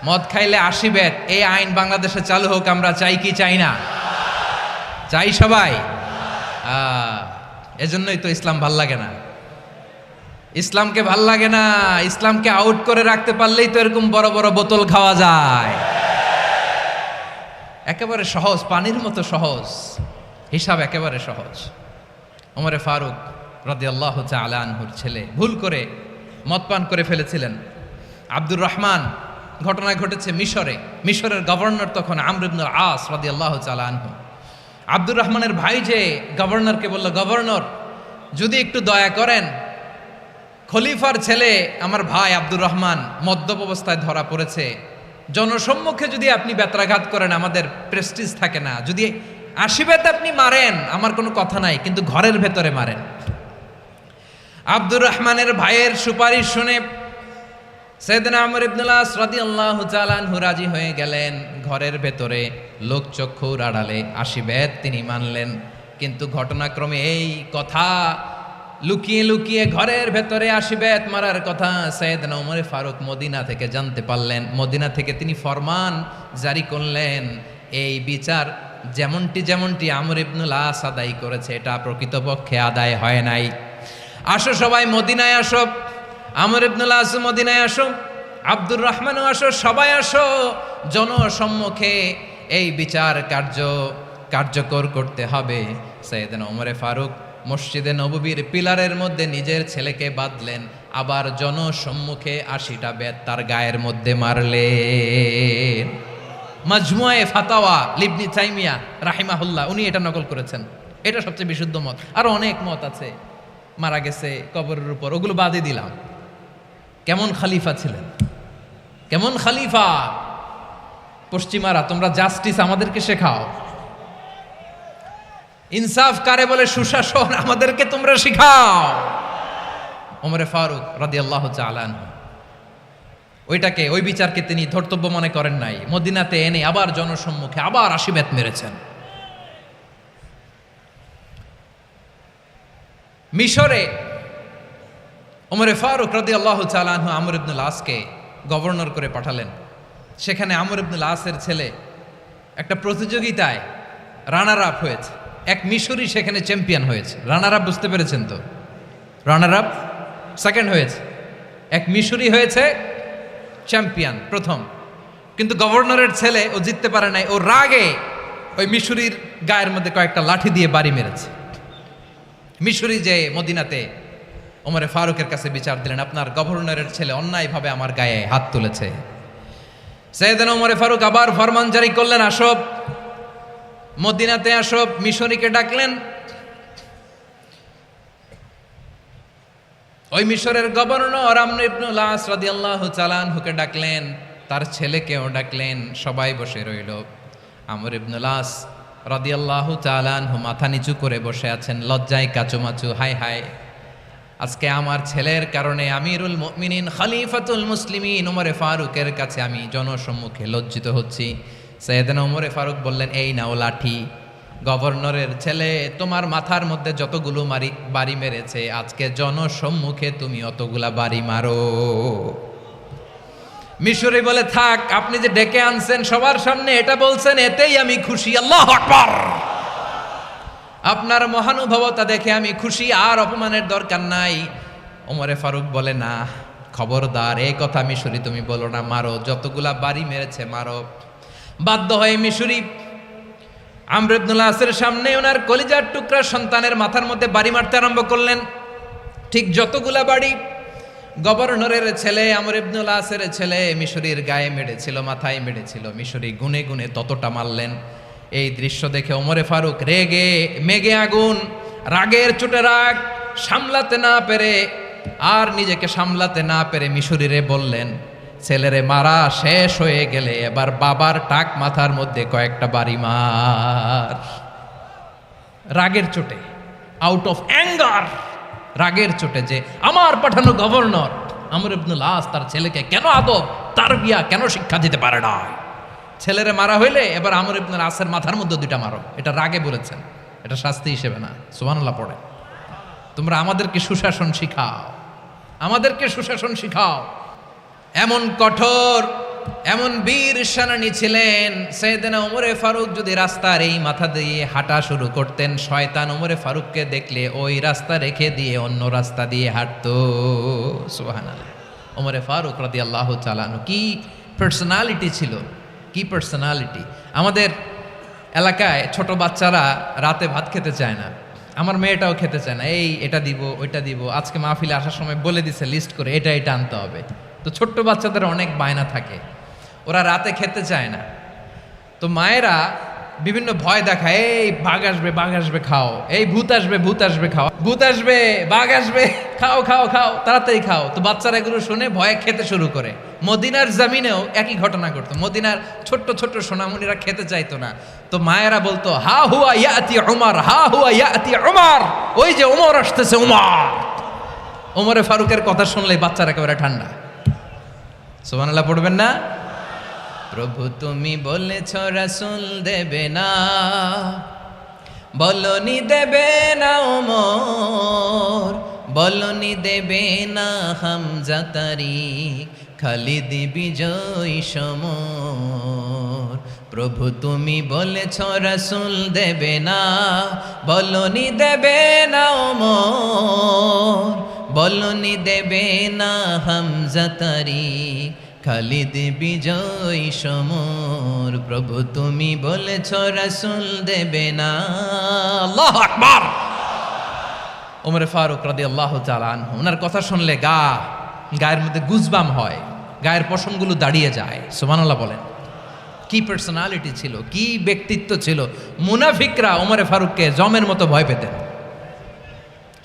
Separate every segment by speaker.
Speaker 1: মদ খাইলে 80 বেত, এই আইন বাংলাদেশে চালু হোক, আমরা চাই কি চাই না? চাই সবাই। এজন্যই তো ইসলাম ভাল লাগে না। ইসলামকে ভাল লাগে না। ইসলামকে আউট করে রাখতে পারলেই তো এরকম বড় বড় বোতল খাওয়া যায়। একেবারে সহজ, পানির মতো সহজ, হিসাব একেবারে সহজ। ওমরে ফারুক রাদিয়াল্লাহু তাআলা আনহুর ছেলে ভুল করে মদ পান করে ফেলেছিলেন। আব্দুর রহমান, ঘটনা ঘটেছে মিশরে। মিশরের গভর্নর তখন আমর ইবনুল আস রাদিয়াল্লাহু তাআলা আনহু। আব্দুর রহমানের ভাই যে গভর্নরকে বলল, গভর্নর যদি একটু দয়া করেন, খলিফার ছেলে আমার ভাই আব্দুর রহমান মদ্যপ অবস্থায় ধরা পড়েছে, জনসম্মুখে যদি আপনি বেত্রাঘাত করেন আমাদের প্রেস্টিজ থাকে না, যদি 80 বেত আপনি মারেন আমার কোনো কথা নাই, কিন্তু ঘরের ভেতরে মারেন। আব্দুর রহমানের ভাইয়ের সুপারিশ শুনে সাইয়েদনা আমর ইবনুল আস রাদিয়াল্লাহু তাআলা আনহু রাজি হয়ে গেলেন। ঘরের ভেতরে লোকচক্ষুর আড়ালে 80 বেত তিনি মানলেন। কিন্তু ঘটনাক্রমে এই কথা লুকিয়ে লুকিয়ে ঘরের ভেতরে 80 বেত মারার কথা সাইয়েদনা ওমর ফারুক মদিনা থেকে জানতে পারলেন। মদিনা থেকে তিনি ফরমান জারি করলেন, এই বিচার যেমনটি আমর ইবনুল আস আদায় করেছে এটা প্রকৃতপক্ষে আদায় হয় নাই। আসো সবাই মদিনায় আসো, আমর ইবনুল আস মদিনায় আসো, আব্দুর রহমানও আসো, সবাই আসো, জনসম্মুখে এই বিচার কার্যকর করতে হবে। সাইয়েদনা ওমর ফারুক মসজিদে নববীর পিলারের মধ্যে নিজের ছেলেকে বাঁধলেন, আবার জনসম্মুখে 80টা বেত তার গায়ের মধ্যে মারলেন। মাজমুয়ে ফাতাওয়া ইবনে তাইমিয়া রাহিমাহুল্লাহ উনি এটা নকল করেছেন। এটা সবচেয়ে বিশুদ্ধ মত। আরো অনেক মত আছে, মারা গেছে কবরের উপর, ওগুলো বাদই দিলাম। কেমন খলিফা ছিলেন, কেমন খলিফা! পশ্চিমারা তোমরা জাস্টিস আমাদেরকে শেখাও, ইনসাফ কারে বলে সুশাসন আমাদেরকে তোমরা শিখাও। ওমরে ফারুক রাদিয়াল্লাহু তাআলা আনহু ওই বিচারকে তিনি ধর্তব্য মনে করেন নাই। মদিনাতে এনে আবার জনসম্মুখে আবার 80 বেত মেরেছেন। মিশরে ওমরে ফারুক রাদিয়াল্লাহু তাআলা আনহু আমর ইবনুল আসকে গভর্নর করে পাঠালেন। সেখানে আমর ইবনুল আসের ছেলে একটা প্রতিযোগিতায় রানার আপ হয়েছে। এক মিশরি সেখানে চ্যাম্পিয়ন হয়েছে। রানার আপ বুঝতে পেরেছেন তো? রানার আপ সেকেন্ড হয়েছে, এক মিশরি হয়েছে চ্যাম্পিয়ন প্রথম। কিন্তু গভর্নরের ছেলে ও জিততে পারে নাই। ও রাগে ওই মিশরির গায়ের মধ্যে কয়েকটা লাঠি দিয়ে বাড়ি মেরেছে। মিশরি যে মদিনাতে ওমরে ফারুকের কাছে বিচার দিলেন, আপনার গভর্নরের ছেলে অন্যায়ভাবে আমার গায়ে হাত তুলেছে। সাইয়েদনা ওমরে ফারুক আবার ফরমান জারি করলেন, আসো মদিনাতে আসো। মিশরীকে ডাকলেন। ওই মিশরের গভর্নর আমর ইবনুল আস রাদিয়াল্লাহু তাআলা আনহুকে ডাকলেন, তার ছেলেকেও ডাকলেন। সবাই বসে রইল। আমর ইবনুল আস রাদিয়াল্লাহু তাআলা আনহু মাথা নিচু করে বসে আছেন, লজ্জায় কাচুমাচু। হায় হায়, আজকে আমার ছেলের কারণে আমিরুল মুমিনিন খলিফাতুল মুসলিমিন ওমরে ফারুকের কাছে আমি জনসম্মুখে লজ্জিত হচ্ছি। সাইয়েদনা ওমরে ফারুক বললেন, এই নাও লাঠি, গভর্নরের ছেলে তোমার মাথার মধ্যে যতগুলো বাড়ি মেরেছে আজকে জনসম্মুখে তুমি অতগুলা বাড়ি মারো। মিশরি বলে, থাক, আপনি যে ডেকে আনছেন সবার সামনে এটা বলছেন, এতেই আমি খুশি। আল্লাহু আকবার! আপনার মহানুভবতা দেখে আমি খুশি, আর অপমানের দরকার নাই। ওমরে ফারুক বলে, না, খবরদার, এই কথা মিশরি তুমি বলো না, মারো, যতগুলা বাড়ি মেরেছে মারো। বাধ্য হয়ে মিশরি আমর ইবনুল আসের সামনে ওনার কলিজার টুকরা সন্তানের মাথার মধ্যে বাড়ি মারতে আরম্ভ করলেন। ঠিক যতগুলা বাড়ি গভর্নরের ছেলে আমর ইবনুল আসের ছেলে মিশরির গায়ে মেরেছিল, মাথায় মেরেছিল, মিশরি গুনে গুনে ততটা মারলেন। এই দৃশ্য দেখে ওমরে ফারুক রেগে মেগে আগুন, রাগের চোটে রাগ সামলাতে না পেরে আর নিজেকে সামলাতে না পেরে মিশরিরে বললেন, ছেলেরে মারা শেষ হয়ে গেলে এবার বাবার টাক মাথার মধ্যে কয়েকটা বাড়ি মার। রাগের চোটে, আউট অফ অ্যাঙ্গার, রাগের চোটে যে আমার পাঠানো গভর্নর আমর ইবনুল আস তার ছেলেকে কেন আদব তারবিয়া কেন শিক্ষা দিতে পারে না। ছেলেরে মারা হইলে এবার আমর ইবনুল আসের মাথার মধ্যে 2টা মারো। এটা রাগে বলেছেন, এটা শাস্তি হিসেবে না। সুবহানাল্লাহ পড়ে। তোমরা আমাদেরকে সুশাসন শিখাও, আমাদেরকে সুশাসন শিখাও। এমন কঠোর এমন বীর সেনানী ছিলেন, সাইয়েদনা ওমরে ফারুক যদি রাস্তার এই মাথা দিয়ে হাঁটা শুরু করতেন, শয়তান ওমরে ফারুককে দেখলে ওই রাস্তা রেখে দিয়ে অন্য রাস্তা দিয়ে হাঁটতো। সুবহানাল্লাহ। ওমরে ফারুক রাদিয়াল্লাহু তাআলা আনহু কি পার্সোনালিটি ছিল, কি পার্সোনালিটি। আমাদের এলাকায় ছোট বাচ্চারা রাতে ভাত খেতে চায় না, আমার মেয়েটাও খেতে চায় না, এই এটা দিব ওইটা দিব, আজকে মাহফিলে আসার সময় বলে দিছে লিস্ট করে এটা এটা আনতে হবে। তো ছোট্ট বাচ্চাদের অনেক বায়না থাকে, ওরা রাতে খেতে চায় না। তো মায়েরা বিভিন্ন ভয় দেখায়, এই বাঘ আসবে খাও, এই ভূত আসবে খাও, ভূত আসবে বাঘ আসবে খাও খাও খাও তাড়াতাড়ি খাও। তো বাচ্চারা এগুলো শুনে ভয়ে খেতে শুরু করে। মদিনার জমিনেও একই ঘটনা ঘটতো, মদিনার ছোট্ট ছোট্ট সোনামণিরা খেতে চাইতো না। তো মায়েরা বলতো হা হুয়া ইয়াতি উমর, হা হুয়া ইয়াতি উমর, ওই যে ওমর আসতেছে ওমর। ওমরে ফারুকের কথা শুনলে বাচ্চারা একেবারে ঠান্ডা। সুবহানাল্লাহ পড়বেন না? প্রভু তুমি বলেছ রাসূল দেবে না, বলনি দেবে না ওমর, বলনি দেবে না হামজা তারিক, খালিদ বিজয় সমর। প্রভু তুমি বলেছ রাসূল দেবে না, বলনি দেবে না ওমর, বলনি দেবে না হামজা তারিক, খালিদ বিজয় সমর। প্রভু তুমি বলেছ রাসূল দেবে না। আল্লাহু আকবার। ওমরে ফারুক রাদিয়াল্লাহু তাআলা আনহু, ওনার কথা শুনলে গায়ের মধ্যে গুজবাম হয়, গায়ের পশমগুলো দাঁড়িয়ে যায়। সুবহানাল্লাহ বলেন। কি পার্সোনালিটি ছিল, কি ব্যক্তিত্ব ছিল। মুনাফিকরা ওমরে ফারুককে জমের মতো ভয় পেতেন।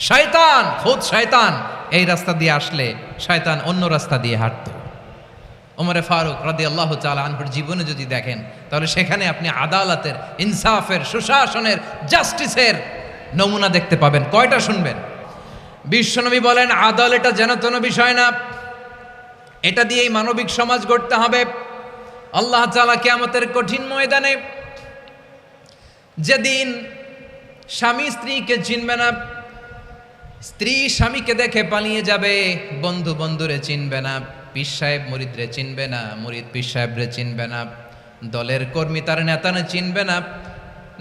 Speaker 1: শয়তান, খোদ শয়তান এই রাস্তা দিয়ে আসলে শয়তান অন্য রাস্তা দিয়ে হাঁটতো। ওমরে ফারুক রাদিয়াল্লাহু তাআলা আনহুর জীবনে যদি দেখেন, তাহলে সেখানে আপনি আদালতের, ইনসাফের, সুশাসনের, জাস্টিসের নমুনা দেখতে পাবেন। কয়টা শুনবেন? বিশ্বনবী বলেন আদালত এটা যেন তেন বিষয় না, এটা দিয়েই মানবিক সমাজ গড়তে হবে। আল্লাহ তাআলা কিয়ামতের কঠিন ময়দানে, যেদিন স্বামী স্ত্রীকে চিনবে না, স্ত্রী স্বামীকে দেখে পালিয়ে যাবে, বন্ধু বন্ধুরে চিনবে না, পীর সাহেব মুরিদরে চিনবে না, মুরিদ পীর সাহেবরে চিনবে না, দলের কর্মী তার নেতারে চিনবে না,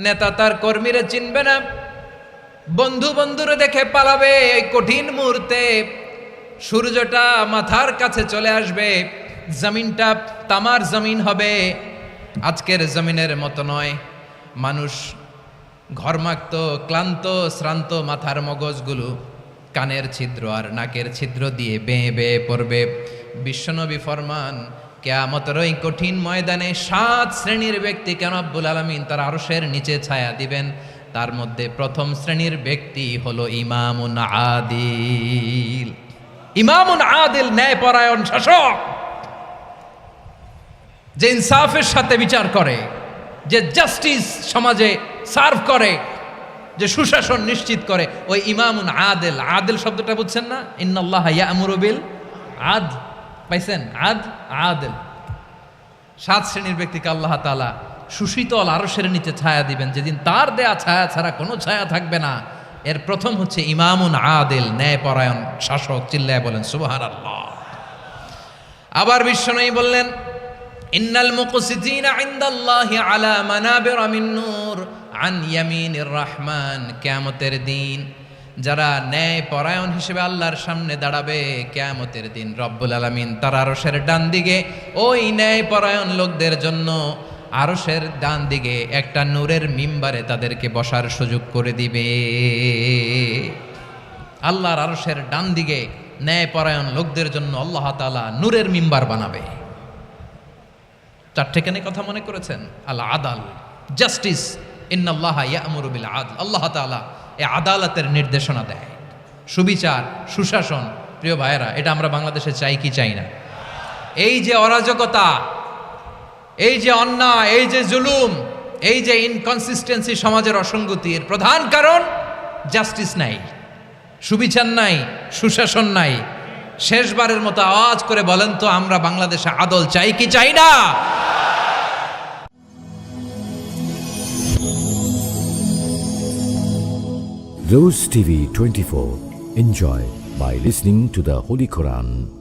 Speaker 1: নেতা তার কর্মীরে চিনবে না, বন্ধু বন্ধুরে দেখে পালাবে। এই কঠিন মুহূর্তে সূর্যটা মাথার কাছে চলে আসবে, জমিনটা তামার জমিন হবে। আজকের জমিনের মতো নয়, মানুষ ঘর্মাক্ত, ক্লান্ত, শ্রান্ত মাথার মগজগুলো কানের ছিদ্র আর নাকের ছিদ্র দিয়ে বেয়ে বেয়ে পড়বে। বিশ্বনবী ফরমান কিয়ামতের ওই কঠিন ময়দানে 7 শ্রেণীর ব্যক্তিকে রব্বুল আলামিন তার আরশের নিচে ছায়া দিবেন। তার মধ্যে প্রথম শ্রেণীর ব্যক্তি হলো ইমামুন আদিল। ইমামুন আদিল, ন্যায়পরায়ণ শাসক, যে ইনসাফের সাথে বিচার করে, যে জাস্টিস সমাজে সার্ভ করে, যে সুশাসন নিশ্চিত করে, ওই ইমামুন আদিল। আদিল শব্দটা বুঝছেন না? ইন্নাল্লাহা ইয়া'মুরু বিল আদল, পাইছেন? আদিল। 7 শ্রেণীর ব্যক্তিকে আল্লাহ তাআলা সুশীতল আরশের নিচে ছায়া দিবেন, যেদিন তার দেয়া ছায়া ছাড়া কোনো ছায়া থাকবে না। এর প্রথম হচ্ছে ইমামুন আদিল, ন্যায়পরায়ণ শাসক। চিল্লায় বলেন সুবহানাল্লাহ। আবার বিশ্বনবী বললেন ইন্নাল মুকসিতিনা ইনদাল্লাহি আলা মানাবিরা মিন নূর আন ইয়ামিনির রহমান। কিয়ামতের দিন যারা ন্যায় পরায়ণ হিসেবে আল্লাহর সামনে দাঁড়াবে, কিয়ামতের দিন রব্বুল আলামিন তার আরশের ডান দিকে ওই ন্যায় পরায়ণ লোকদের জন্য আরশের ডান দিকে একটা নূরের মিম্বারে তাদেরকে বসার সুযোগ করে দিবে। আল্লাহর আরশের ডান দিকে ন্যায় পরায়ণ লোকদের জন্য আল্লাহ তাআলা নূরের মিম্বার বানাবে। 4টেখানে কথা মনে করেছেন? আল আদাল, জাস্টিস। ইন্নাল্লাহা ইয়া'মুরু বিল আদল। আল্লাহ তাআলা এই আদালতের নির্দেশনা দেয়, সুবিচার, সুশাসন। প্রিয় ভাইয়েরা, এটা আমরা বাংলাদেশে চাই কি চাই না? এই যে অরাজকতা, এই যে অন্যায়, এই যে জুলুম, এই যে ইনকনসিস্টেন্সি, সমাজের অসঙ্গতি, এর প্রধান কারণ জাস্টিস নাই, সুবিচার নাই, সুশাসন নাই। শেষবারের মতো আওয়াজ করে বলেন তো, আমরা বাংলাদেশে আদল চাই কি চাই না?
Speaker 2: Rose TV 24. Enjoy by listening to the Holy Quran.